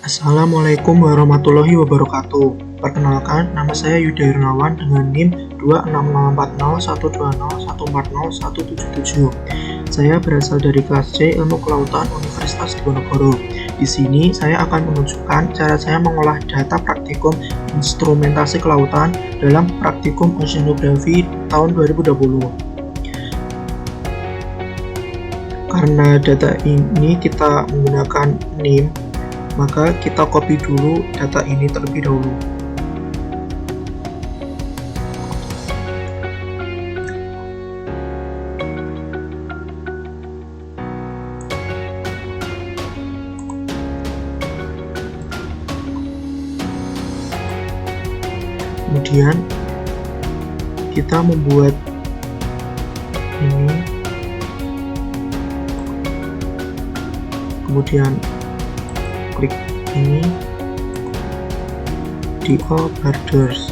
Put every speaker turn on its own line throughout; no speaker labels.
Assalamualaikum warahmatullahi wabarakatuh. Perkenalkan, nama saya Yudha Hernawan dengan NIM 26040140177. Saya berasal dari kelas C Ilmu Kelautan Universitas DIPONEGORO. Di sini saya akan menunjukkan cara saya mengolah data praktikum instrumentasi kelautan dalam Praktikum Oseanografi tahun 2020. Karena data ini kita menggunakan NIM, maka kita copy dulu data ini terlebih dahulu. Kemudian kita membuat ini, kemudian klik ini di all borders.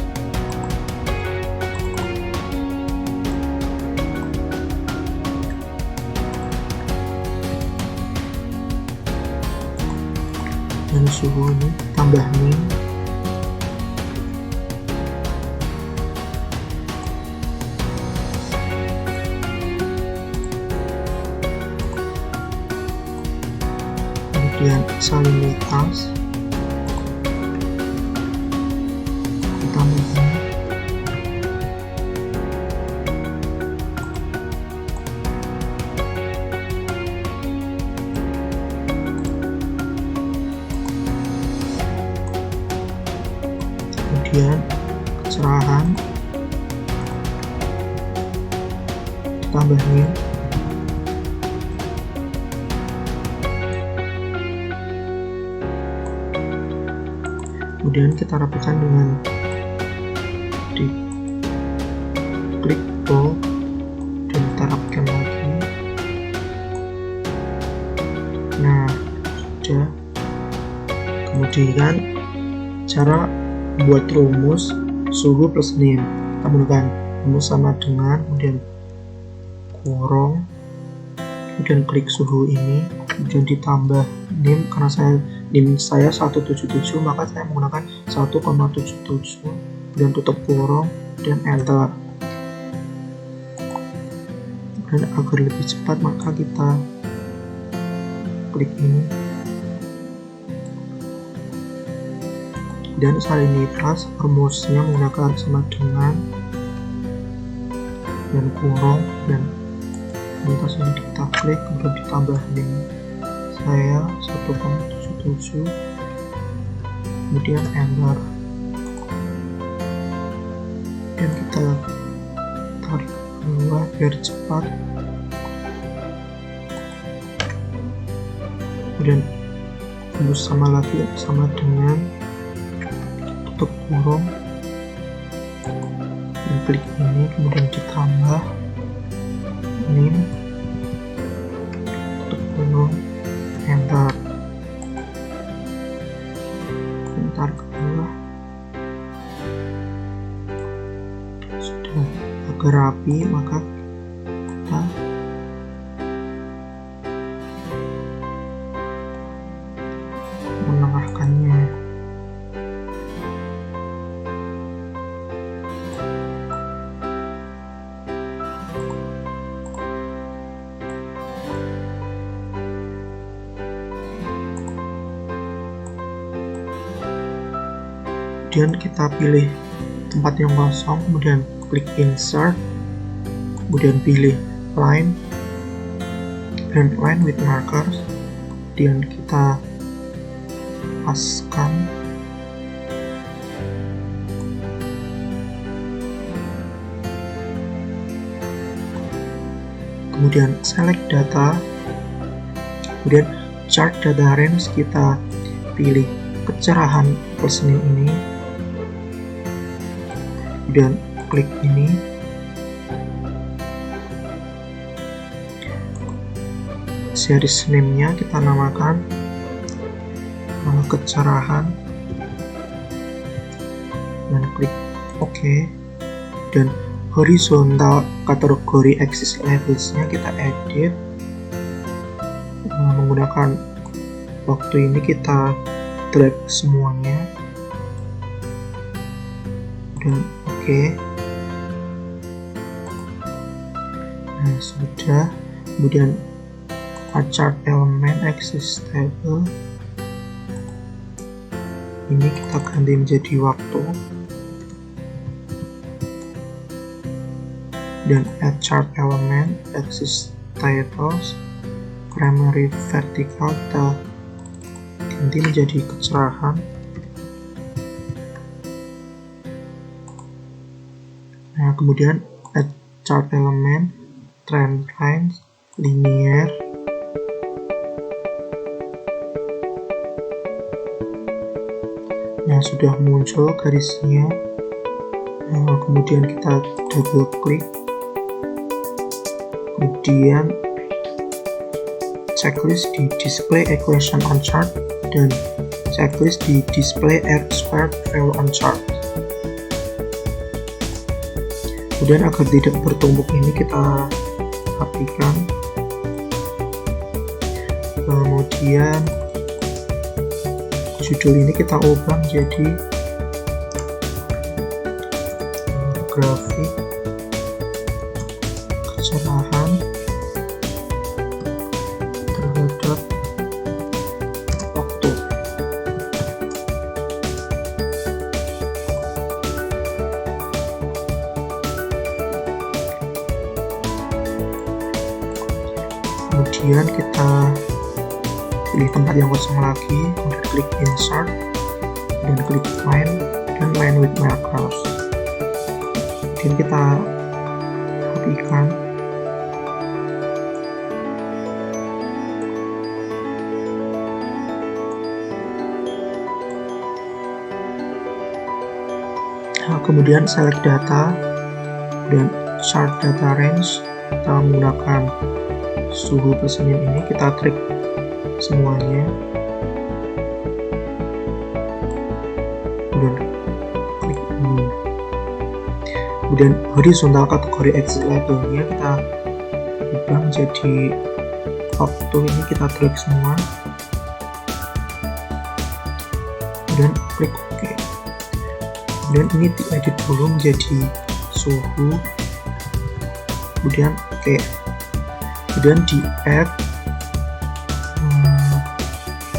Dan suhu ini tambah min. Kemudian salinitas ditambahkan, kemudian kecerahan ditambahkan, kemudian kita rapikan dengan di klik ball dan kita rapikan lagi. Nah, sudah. Kemudian cara membuat rumus suhu plus NIM, kita menggunakan rumus sama dengan, kemudian kurung, kemudian klik suhu ini, kemudian ditambah NIM. Karena NIM saya 177, maka saya menggunakan 1,77, kemudian tutup kurung dan enter. Dan agar lebih cepat, maka kita klik ini dan salinitas rumusnya menggunakan sama dengan dan kurung dan salinitas ini kita klik, kemudian ditambah NIM saya 1,77, kemudian enter, dan kita tarik bawah biar cepat, kemudian tembus sama lagi sama dengan, tutup kurung dan klik ini, kemudian ditambah NIM, tutup kurung, enter, bentar ke bawah. Sudah agak rapi, maka kita menengahkannya. Kemudian kita pilih tempat yang kosong, kemudian klik insert, kemudian pilih line dan line with markers, kemudian kita paskan, kemudian select data, kemudian chart data range, kita pilih kecerahan plus NIM ini, kemudian klik ini, series name-nya kita namakan kecerahan dan klik OK, dan horizontal kategori axis levels-nya kita edit menggunakan waktu ini kita drag semuanya dan oke. Nah, sudah. Kemudian chart elemen existable ini kita ganti menjadi waktu, dan add chart element axis titles primary vertical kita ganti menjadi kecerahan. Nah, kemudian add chart element trend lines linear, nah sudah muncul garisnya. Nah, kemudian kita double klik, kemudian checklist di display equation on chart dan checklist di display r squared value on chart. Kemudian agar tidak bertumpuk ini kita rapikan, kemudian judul ini kita ubah menjadi grafik kecerahan terhadap waktu. Kemudian kita pilih tempat yang kosong lagi, kemudian klik insert dan klik line dan line with markers. Kemudian kita rapikan. Nah, kemudian select data dan chart data range, kita menggunakan suhu per Senin ini, kita trik semuanya, kemudian klik ini. Kemudian horizontal kategori exit labelnya kita ubah menjadi waktu, ini kita trik semua, kemudian klik OK. Kemudian ini diedit dulu menjadi suhu, kemudian OK. Kemudian di add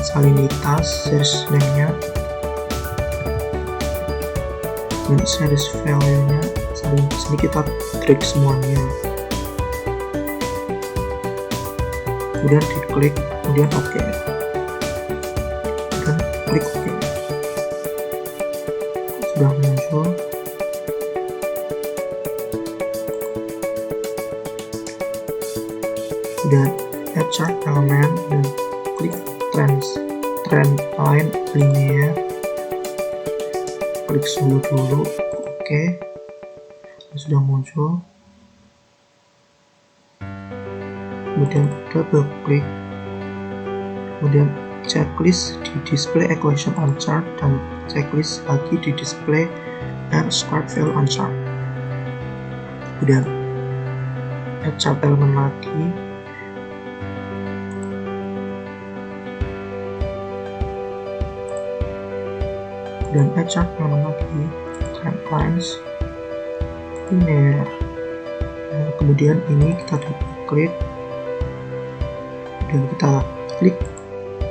Salinitas series name-nya dan series value-nya Salinitas, ini kita drag semuanya, kemudian diklik, kemudian OK, dan klik OK. Sudah muncul. Dan add chart element dan klik trend line linear, klik suhu dulu, oke. Sudah muncul. Kemudian double klik, kemudian checklist di display equation on chart dan checklist lagi di display r squared value on chart. Kemudian add chart element lagi, dan add chart element lagi trend lines linear. Nah, kemudian ini kita double klik dan kita klik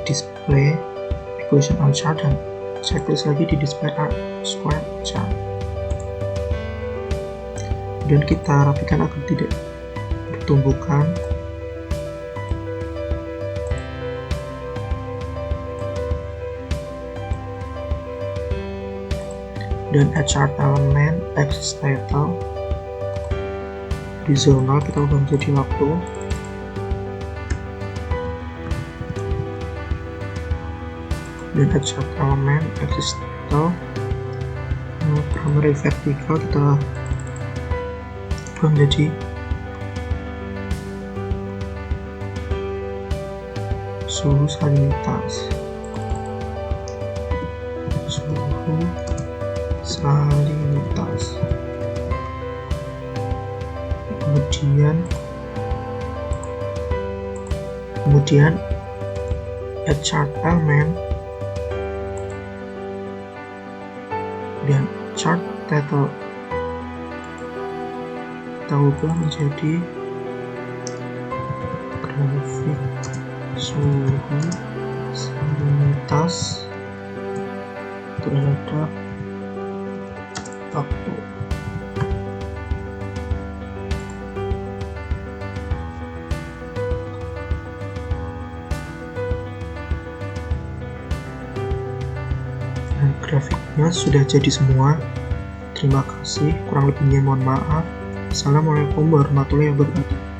display equation on chart dan checklist lagi di display r squared chart. Dan kita rapikan agar tidak bertumbukan. Dan add chart element axis title, di zona kita ubah menjadi waktu. Dan add chart element axis title, primary vertical kita ubah menjadi suhu salinitas. Suhu salinitas. Kemudian add chart element chart title. Kita ubah menjadi grafik suhu salinitas terhadap waktu. Nah, grafiknya sudah jadi semua. Terima kasih, kurang lebihnya mohon maaf. Assalamualaikum warahmatullahi wabarakatuh.